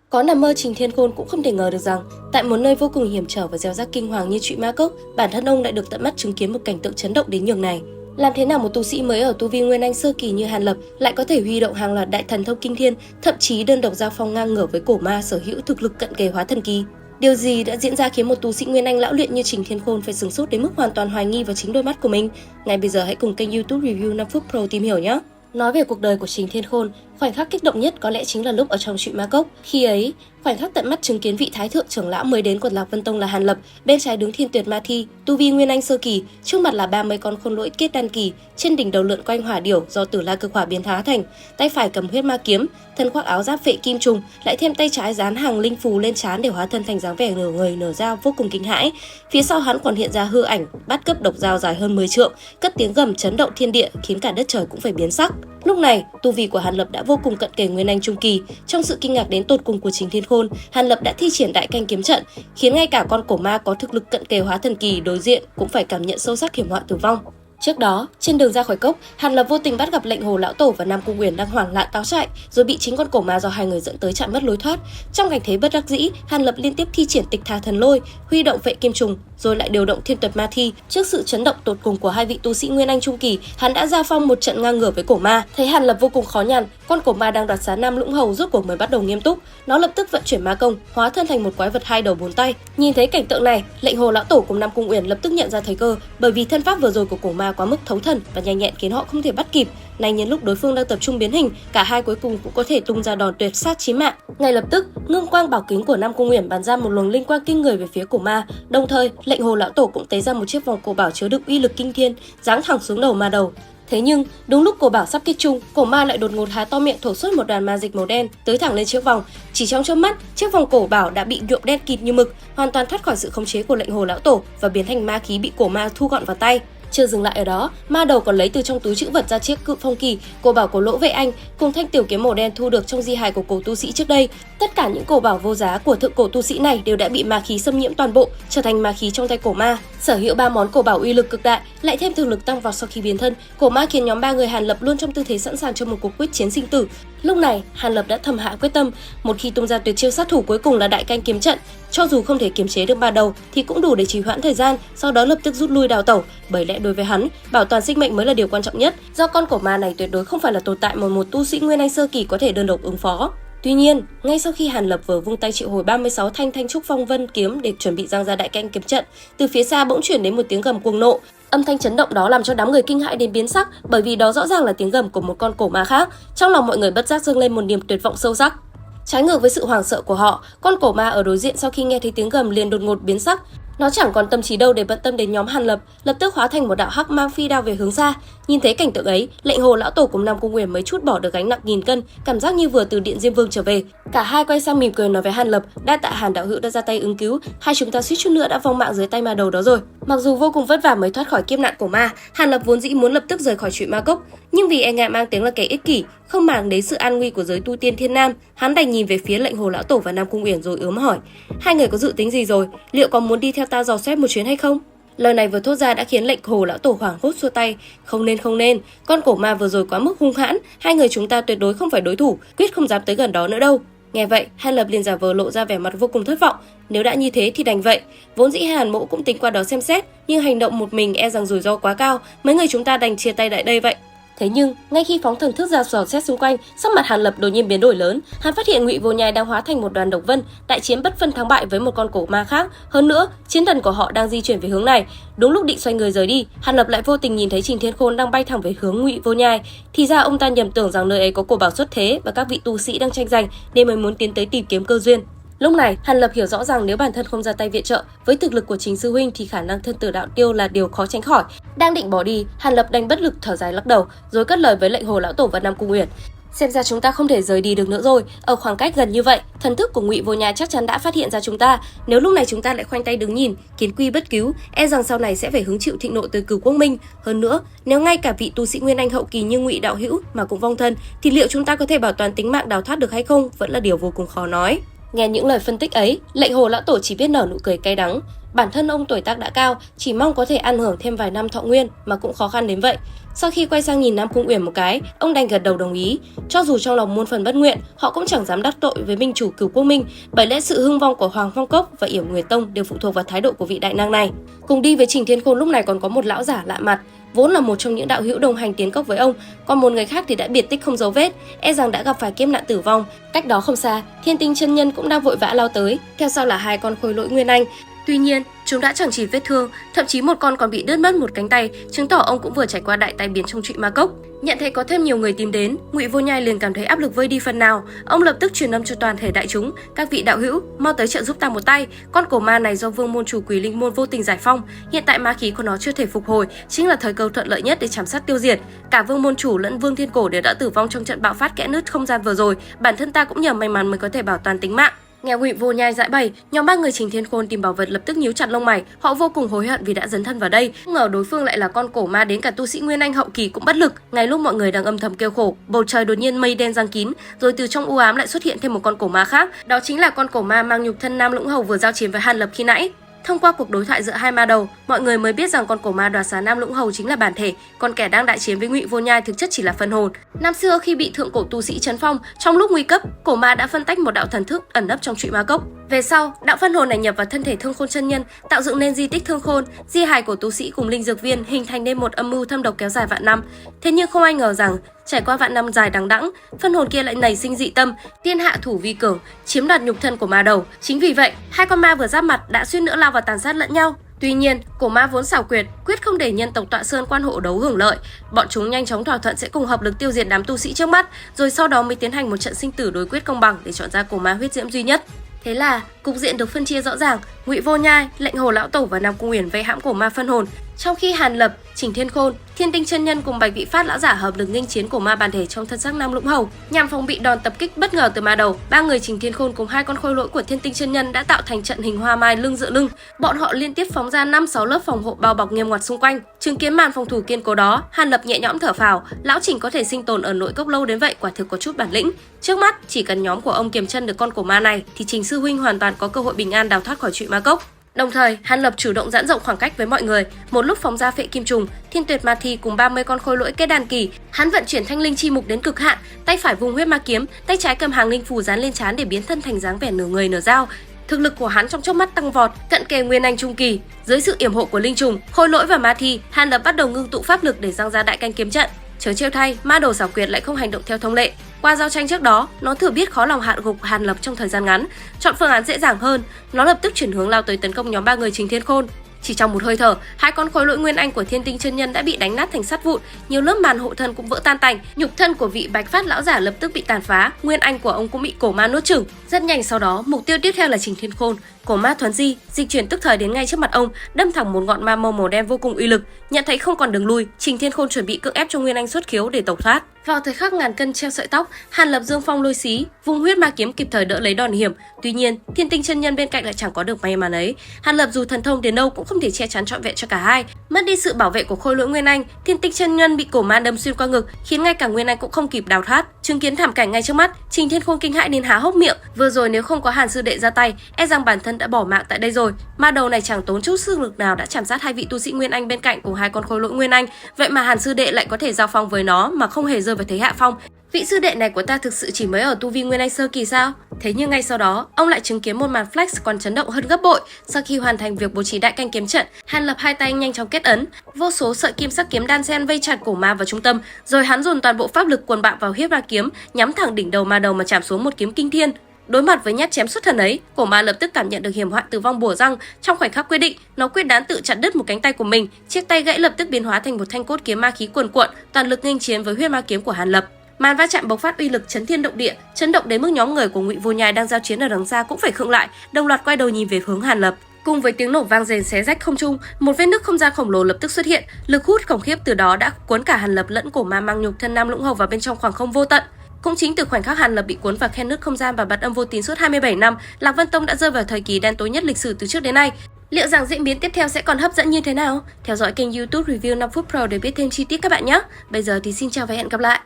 Có nằm mơ Trình Thiên Khôn cũng không thể ngờ được rằng, tại một nơi vô cùng hiểm trở và gieo rắc kinh hoàng như Trụy Ma Cốc, bản thân ông lại được tận mắt chứng kiến một cảnh tượng chấn động đến nhường này. Làm thế nào một tu sĩ mới ở tu vi Nguyên Anh sơ kỳ như Hàn Lập lại có thể huy động hàng loạt đại thần thông kinh thiên, thậm chí đơn độc giao phong ngang ngửa với cổ ma sở hữu thực lực cận kề hóa thần kỳ? Điều gì đã diễn ra khiến một tu sĩ Nguyên Anh lão luyện như Trình Thiên Khôn phải sửng sốt đến mức hoàn toàn hoài nghi vào chính đôi mắt của mình? Ngay bây giờ hãy cùng kênh YouTube Review 5 phút Pro tìm hiểu nhé! Nói về cuộc đời của Trình Thiên Khôn, khoảnh khắc kích động nhất có lẽ chính là lúc ở trong Trụy Ma Cốc. Khi ấy, khoảnh khắc tận mắt chứng kiến vị thái thượng trưởng lão mới đến của Lạc Vân Tông là Hàn Lập, bên trái đứng Thiên Tuyệt Ma Thi, tu vi Nguyên Anh sơ kỳ, trước mặt là 30 con khôn lỗi kết đan kỳ, trên đỉnh đầu lượn quanh hỏa điểu do Tử La Cực Hỏa biến hóa thành, tay phải cầm huyết ma kiếm, thân khoác áo giáp phệ kim trùng, lại thêm tay trái dán hàng linh phù lên trán để hóa thân thành dáng vẻ nửa người nửa dao vô cùng kinh hãi. Phía sau hắn còn hiện ra hư ảnh bát cấp độc dao dài hơn 10 trượng, cất tiếng gầm chấn động thiên địa khiến cả đất trời cũng phải biến sắc. Lúc này, tu vi của Hàn Lập đã vô cùng cận kề Nguyên Anh trung kỳ. Trong sự kinh ngạc đến tột cùng của Trình Thiên Khôn, Hàn Lập đã thi triển đại canh kiếm trận, khiến ngay cả con cổ ma có thực lực cận kề hóa thần kỳ đối diện cũng phải cảm nhận sâu sắc hiểm họa tử vong. Trước đó, trên đường ra khỏi cốc, Hàn Lập vô tình bắt gặp Lệnh Hồ lão tổ và Nam Cung Uyển đang hoảng loạn táo chạy, rồi bị chính con cổ ma do hai người dẫn tới chặn mất lối thoát. Trong cảnh thế bất đắc dĩ, Hàn Lập liên tiếp thi triển Tịch Thà Thần Lôi, huy động Phệ Kim Trùng, rồi lại điều động Thiên Tuyệt Ma Thi. Trước sự chấn động tột cùng của hai vị tu sĩ Nguyên Anh trung kỳ, hắn đã giao phong một trận ngang ngửa với cổ ma. Thấy Hàn Lập vô cùng khó nhằn, con cổ ma đang đoạt xá Nam Lũng Hầu rốt cuộc mới bắt đầu nghiêm túc. Nó lập tức vận chuyển ma công, hóa thân thành một quái vật hai đầu bốn tay. Nhìn thấy cảnh tượng này, Lệnh Hồ lão tổ cùng Nam Cung Uyển lập tức nhận ra thời cơ, bởi vì thân pháp vừa rồi của cổ ma quá mức thấu thần và nhanh nhẹn khiến họ không thể bắt kịp. Nay nhân lúc đối phương đang tập trung biến hình, cả hai cuối cùng cũng có thể tung ra đòn tuyệt sát chí mạng. Ngay lập tức, ngưng quang bảo kính của Nam Cung Uyển bắn ra một luồng linh quang kinh người về phía cổ ma. Đồng thời, Lệnh Hồ lão tổ cũng tế ra một chiếc vòng cổ bảo chứa đựng uy lực kinh thiên, giáng thẳng xuống đầu ma đầu. Thế nhưng, đúng lúc cổ bảo sắp kích trung, cổ ma lại đột ngột há to miệng thổ xuất một đoàn ma dịch màu đen tới thẳng lên chiếc vòng. Chỉ trong chớp mắt, chiếc vòng cổ bảo đã bị nhuộm đen kịt như mực, hoàn toàn thoát khỏi sự khống chế của Lệnh Hồ lão tổ và biến thành ma khí bị cổ ma thu gọn vào tay. Chưa dừng lại ở đó, ma đầu còn lấy từ trong túi trữ vật ra chiếc cự phong kỳ, cổ bảo của Lỗ Vệ Anh cùng thanh tiểu kiếm màu đen thu được trong di hài của cổ tu sĩ trước đây. Tất cả những cổ bảo vô giá của thượng cổ tu sĩ này đều đã bị ma khí xâm nhiễm toàn bộ, trở thành ma khí trong tay cổ ma. Sở hữu 3 món cổ bảo uy lực cực đại, lại thêm thực lực tăng vọt sau khi biến thân, cổ ma khiến nhóm 3 người Hàn Lập luôn trong tư thế sẵn sàng cho một cuộc quyết chiến sinh tử. Lúc này, Hàn Lập đã thầm hạ quyết tâm, một khi tung ra tuyệt chiêu sát thủ cuối cùng là đại canh kiếm trận, cho dù không thể kiềm chế được ma đầu thì cũng đủ để trì hoãn thời gian, sau đó lập tức rút lui đào tẩu. Bởi lẽ đối với hắn, bảo toàn sinh mệnh mới là điều quan trọng nhất, do con cổ ma này tuyệt đối không phải là tồn tại mà một tu sĩ Nguyên Anh sơ kỳ có thể đơn độc ứng phó. Tuy nhiên, ngay sau khi Hàn Lập vừa vung tay triệu hồi 36 thanh trúc phong vân kiếm để chuẩn bị giang ra đại canh kiếm trận, từ phía xa bỗng chuyển đến một tiếng gầm cuồng nộ. Âm thanh chấn động đó làm cho đám người kinh hãi đến biến sắc, bởi vì đó rõ ràng là tiếng gầm của một con cổ ma khác. Trong lòng mọi người bất giác dâng lên một niềm tuyệt vọng sâu sắc. Trái ngược với sự hoảng sợ của họ, con cổ ma ở đối diện sau khi nghe thấy tiếng gầm liền đột ngột biến sắc. Nó chẳng còn tâm trí đâu để bận tâm đến nhóm Hàn Lập, lập tức hóa thành một đạo hắc mang phi đao về hướng xa. Nhìn thấy cảnh tượng ấy, Lệnh Hồ lão tổ cùng Nam Cung Uyển mới chút bỏ được gánh nặng nghìn cân, cảm giác như vừa từ Điện Diêm Vương trở về. Cả hai quay sang mỉm cười nói với Hàn Lập, đa tạ Hàn đạo hữu đã ra tay ứng cứu, hai chúng ta suýt chút nữa đã vong mạng dưới tay ma đầu đó rồi. Mặc dù vô cùng vất vả mới thoát khỏi kiếp nạn của ma, Hàn Lập vốn dĩ muốn lập tức rời khỏi Trụy Ma Cốc, nhưng vì e ngại mang tiếng là kẻ ích kỷ, không màng đến sự an nguy của giới tu tiên Thiên Nam, hắn đành nhìn về phía Lệnh Hồ lão tổ và Nam Cung Uyển rồi ướm hỏi, hai người có dự tính gì rồi, liệu có muốn đi theo ta dò xét một chuyến hay không? Lời này vừa thốt ra đã khiến Lệnh Hồ lão tổ hoảng hốt xua tay, không nên, con cổ ma vừa rồi quá mức hung hãn, hai người chúng ta tuyệt đối không phải đối thủ, quyết không dám tới gần đó nữa đâu. Nghe vậy, Hàn Lập liền giả vờ lộ ra vẻ mặt vô cùng thất vọng, nếu đã như thế thì đành vậy. Vốn dĩ Hàn Mỗ cũng tính qua đó xem xét, nhưng hành động một mình e rằng rủi ro quá cao, mấy người chúng ta đành chia tay tại đây vậy. Thế nhưng, ngay khi phóng thần thức ra dò xét xung quanh, sắc mặt Hàn Lập đột nhiên biến đổi lớn. Hắn phát hiện Ngụy Vô Nhai đang hóa thành một đoàn độc vân, đại chiến bất phân thắng bại với một con cổ ma khác. Hơn nữa, chiến thần của họ đang di chuyển về hướng này. Đúng lúc định xoay người rời đi, Hàn Lập lại vô tình nhìn thấy Trình Thiên Khôn đang bay thẳng về hướng Ngụy Vô Nhai. Thì ra ông ta nhầm tưởng rằng nơi ấy có cổ bảo xuất thế và các vị tu sĩ đang tranh giành, nên mới muốn tiến tới tìm kiếm cơ duyên. Lúc này, Hàn Lập hiểu rõ rằng nếu bản thân không ra tay viện trợ, với thực lực của Trình sư huynh thì khả năng thân tử đạo tiêu là điều khó tránh khỏi. Đang định bỏ đi, Hàn Lập đành bất lực thở dài lắc đầu, rồi cất lời với Lệnh Hồ lão tổ và Nam Cung Uyển. Xem ra chúng ta không thể rời đi được nữa rồi, ở khoảng cách gần như vậy, thần thức của Ngụy Vô Nhai chắc chắn đã phát hiện ra chúng ta. Nếu lúc này chúng ta lại khoanh tay đứng nhìn, kiến quy bất cứu, e rằng sau này sẽ phải hứng chịu thịnh nộ từ Cửu Quốc Minh. Hơn nữa, nếu ngay cả vị tu sĩ Nguyên Anh hậu kỳ như Ngụy đạo hữu mà cũng vong thân, thì liệu chúng ta có thể bảo toàn tính mạng đào thoát được hay không, vẫn là điều vô cùng khó nói. Nghe những lời phân tích ấy, Lệnh Hồ lão tổ chỉ biết nở nụ cười cay đắng. Bản thân ông tuổi tác đã cao, chỉ mong có thể ăn hưởng thêm vài năm thọ nguyên mà cũng khó khăn đến vậy. Sau khi quay sang nhìn Nam Cung Uyển một cái, ông đành gật đầu đồng ý. Cho dù trong lòng muôn phần bất nguyện, họ cũng chẳng dám đắc tội với minh chủ Cửu Quốc Minh, bởi lẽ sự hưng vong của Hoàng Phong Cốc và Yểm Nguyệt Tông đều phụ thuộc vào thái độ của vị đại nang này. Cùng đi với Trình Thiên Khôn lúc này còn có một lão giả lạ mặt, vốn là một trong những đạo hữu đồng hành tiến cốc với ông, còn một người khác thì đã biệt tích không dấu vết, e rằng đã gặp phải kiếp nạn tử vong. Cách đó không xa, Thiên Tinh chân nhân cũng đang vội vã lao tới, theo sau là hai con khôi lỗi Nguyên Anh. Tuy nhiên, chúng đã chẳng chỉ vết thương, thậm chí một con còn bị đứt mất một cánh tay, chứng tỏ ông cũng vừa trải qua đại tai biến trong Trụy Ma Cốc. Nhận thấy có thêm nhiều người tìm đến, Ngụy Vô Nhai liền cảm thấy áp lực vơi đi phần nào. Ông lập tức truyền âm cho toàn thể đại chúng: các vị đạo hữu, mau tới trợ giúp ta một tay. Con cổ ma này do Vương môn chủ Quỷ Linh môn vô tình giải phong, hiện tại ma khí của nó chưa thể phục hồi, chính là thời cơ thuận lợi nhất để chảm sát tiêu diệt. Cả Vương môn chủ lẫn Vương Thiên Cổ đều đã tử vong trong trận bạo phát kẽ nứt không gian vừa rồi, bản thân ta cũng nhờ may mắn mới có thể bảo toàn tính mạng. Nghe Ngụy Vô Nhai giải bày, nhóm ba người Trình Thiên Khôn tìm bảo vật lập tức nhíu chặt lông mày, họ vô cùng hối hận vì đã dấn thân vào đây. Không ngờ đối phương lại là con cổ ma đến cả tu sĩ Nguyên Anh hậu kỳ cũng bất lực. Ngay lúc mọi người đang âm thầm kêu khổ, bầu trời đột nhiên mây đen giăng kín, rồi từ trong u ám lại xuất hiện thêm một con cổ ma khác. Đó chính là con cổ ma mang nhục thân Nam Lũng Hầu vừa giao chiến với Hàn Lập khi nãy. Thông qua cuộc đối thoại giữa hai ma đầu, mọi người mới biết rằng con cổ ma đoạt xá Nam Lũng Hầu chính là bản thể, còn kẻ đang đại chiến với Ngụy Vô Nhai thực chất chỉ là phân hồn. Năm xưa khi bị thượng cổ tu sĩ trấn phong, trong lúc nguy cấp, cổ ma đã phân tách một đạo thần thức ẩn nấp trong Trụy Ma Cốc. Về sau, đạo phân hồn này nhập vào thân thể Thương Khôn chân nhân, tạo dựng nên di tích Thương Khôn, di hài của tu sĩ cùng linh dược viên, hình thành nên một âm mưu thâm độc kéo dài vạn năm. Thế nhưng không ai ngờ rằng trải qua vạn năm dài đằng đẵng, phân hồn kia lại nảy sinh dị tâm, tiên hạ thủ vi cường, chiếm đoạt nhục thân của ma đầu. Chính vì vậy, hai con ma vừa giáp mặt đã suýt nữa lao vào tàn sát lẫn nhau. Tuy nhiên, cổ ma vốn xảo quyệt, quyết không để nhân tộc Tọa Sơn quan hộ đấu hưởng lợi. Bọn chúng nhanh chóng thỏa thuận sẽ cùng hợp lực tiêu diệt đám tu sĩ trước mắt, rồi sau đó mới tiến hành một trận sinh tử đối quyết công bằng để chọn ra cổ ma huyết diễm duy nhất. Thế là cục diện được phân chia rõ ràng, Ngụy Vô Nhai, Lệnh Hồ lão tổ và Nam Cung Uyển vây hãm cổ ma phân hồn, trong khi Hàn Lập, Trình Thiên Khôn, Thiên Tinh chân nhân cùng Bạch Vị Phát lão giả hợp lực nghênh chiến cổ ma bản thể trong thân xác Nam Lũng Hầu, nhằm phòng bị đòn tập kích bất ngờ từ ma đầu. Ba người Trình Thiên Khôn cùng hai con khôi lỗi của Thiên Tinh chân nhân đã tạo thành trận hình hoa mai lưng dựa lưng. Bọn họ liên tiếp phóng ra 5-6 lớp phòng hộ bao bọc nghiêm ngặt xung quanh. Chứng kiến màn phòng thủ kiên cố đó, Hàn Lập nhẹ nhõm thở phào, lão Trình có thể sinh tồn ở nội cốc lâu đến vậy quả thực có chút bản lĩnh. Trước mắt, chỉ cần nhóm của ông kiềm chân được con cổ ma này thì Trình sư huynh hoàn toàn có cơ hội bình an đào thoát khỏi Trụy Ma Cốc. Đồng thời, Hàn Lập chủ động giãn rộng khoảng cách với mọi người, một lúc phóng ra phệ kim trùng, thiên tuyệt ma thi cùng 30 con khôi lỗi kết đàn kỳ. Hắn vận chuyển thanh linh chi mục đến cực hạn, tay phải vùng huyết ma kiếm, tay trái cầm hàng linh phù dán lên trán để biến thân thành dáng vẻ nửa người nửa dao. Thực lực của hắn trong chốc mắt tăng vọt, cận kề Nguyên Anh trung kỳ. Dưới sự yểm hộ của linh trùng, khôi lỗi và ma thi, Hàn Lập bắt đầu ngưng tụ pháp lực để giăng ra đại canh kiếm trận. Chớ trêu thay, ma đầu xảo quyệt lại không hành động theo thông lệ. Qua giao tranh trước đó, nó thừa biết khó lòng hạ gục Hàn Lập trong thời gian ngắn, chọn phương án dễ dàng hơn, nó lập tức chuyển hướng lao tới tấn công nhóm ba người Trình Thiên Khôn. Chỉ trong một hơi thở, hai con khối lỗi Nguyên Anh của Thiên Tinh chân nhân đã bị đánh nát thành sắt vụn, nhiều lớp màn hộ thân cũng vỡ tan tành, nhục thân của vị Bạch Phát lão giả lập tức bị tàn phá, Nguyên Anh của ông cũng bị cổ ma nuốt chửng. Rất nhanh sau đó, mục tiêu tiếp theo là Trình Thiên Khôn. Cổ ma thuấn di, dịch chuyển tức thời đến ngay trước mặt ông, đâm thẳng một ngọn ma màu đen vô cùng uy lực. Nhận thấy không còn đường lui, Trình Thiên Khôn chuẩn bị cưỡng ép cho Nguyên Anh xuất khiếu để tẩu thoát. Vào thời khắc ngàn cân treo sợi tóc, Hàn Lập dương phong lôi xí, vùng huyết ma kiếm kịp thời đỡ lấy đòn hiểm. Tuy nhiên, Thiên Tinh chân nhân bên cạnh lại chẳng có được may mắn ấy. Hàn Lập dù thần thông đến đâu cũng không thể che chắn trọn vẹn cho cả hai. Mất đi sự bảo vệ của khôi lỗi Nguyên Anh, Thiên Tinh chân nhân bị cổ ma đâm xuyên qua ngực, khiến ngay cả Nguyên Anh cũng không kịp đào thoát. Chứng kiến thảm cảnh ngay trước mắt, Trình Thiên Khôn kinh hãi đến há hốc miệng. Vừa rồi nếu không có Hàn sư đệ ra tay, e rằng bản thân đã bỏ mạng tại đây rồi. Ma đầu này chẳng tốn chút sức lực nào đã chảm sát hai vị tu sĩ Nguyên Anh bên cạnh cùng hai con khôi lỗi Nguyên Anh. Vậy mà Hàn sư đệ lại có thể giao phong với nó mà không hề rơi vào thế hạ phong. Vị sư đệ này của ta thực sự chỉ mới ở tu vi Nguyên Anh sơ kỳ sao? Thế nhưng ngay sau đó, ông lại chứng kiến một màn flex còn chấn động hơn gấp bội. Sau khi hoàn thành việc bố trí đại canh kiếm trận, Hàn Lập hai tay nhanh chóng kết ấn, vô số sợi kim sắc kiếm đan xen vây chặt cổ ma vào trung tâm, rồi hắn dồn toàn bộ pháp lực cuồn bạo vào huyết ma kiếm, nhắm thẳng đỉnh đầu ma đầu mà chạm xuống một kiếm kinh thiên. Đối mặt với nhát chém xuất thần ấy, cổ ma lập tức cảm nhận được hiểm họa tử vong bủa răng. Trong khoảnh khắc quyết định, nó quyết đoán tự chặt đứt một cánh tay của mình. Chiếc tay gãy lập tức biến hóa thành một thanh cốt kiếm ma khí cuồn cuộn, toàn lực nghênh chiến với huyết ma kiếm của Hàn Lập. Màn va chạm bộc phát uy lực chấn thiên động địa, chấn động đến mức nhóm người của Ngụy Vô Nhai đang giao chiến ở đằng xa cũng phải khựng lại, đồng loạt quay đầu nhìn về hướng Hàn Lập. Cùng với tiếng nổ vang rền xé rách không trung, một vết nứt không gian khổng lồ lập tức xuất hiện, lực hút khủng khiếp từ đó đã cuốn cả Hàn Lập lẫn cổ ma mang nhục thân Nam Lũng Hầu vào bên trong khoảng không vô tận. Cũng chính từ khoảnh khắc Hàn Lập bị cuốn vào khe nứt không gian và bật âm vô tín suốt 27 năm, Lạc Vân Tông đã rơi vào thời kỳ đen tối nhất lịch sử từ trước đến nay. Liệu rằng diễn biến tiếp theo sẽ còn hấp dẫn như thế nào? Theo dõi kênh YouTube Review 5 phút Pro để biết thêm chi tiết các bạn nhé. Bây giờ thì xin chào và hẹn gặp lại.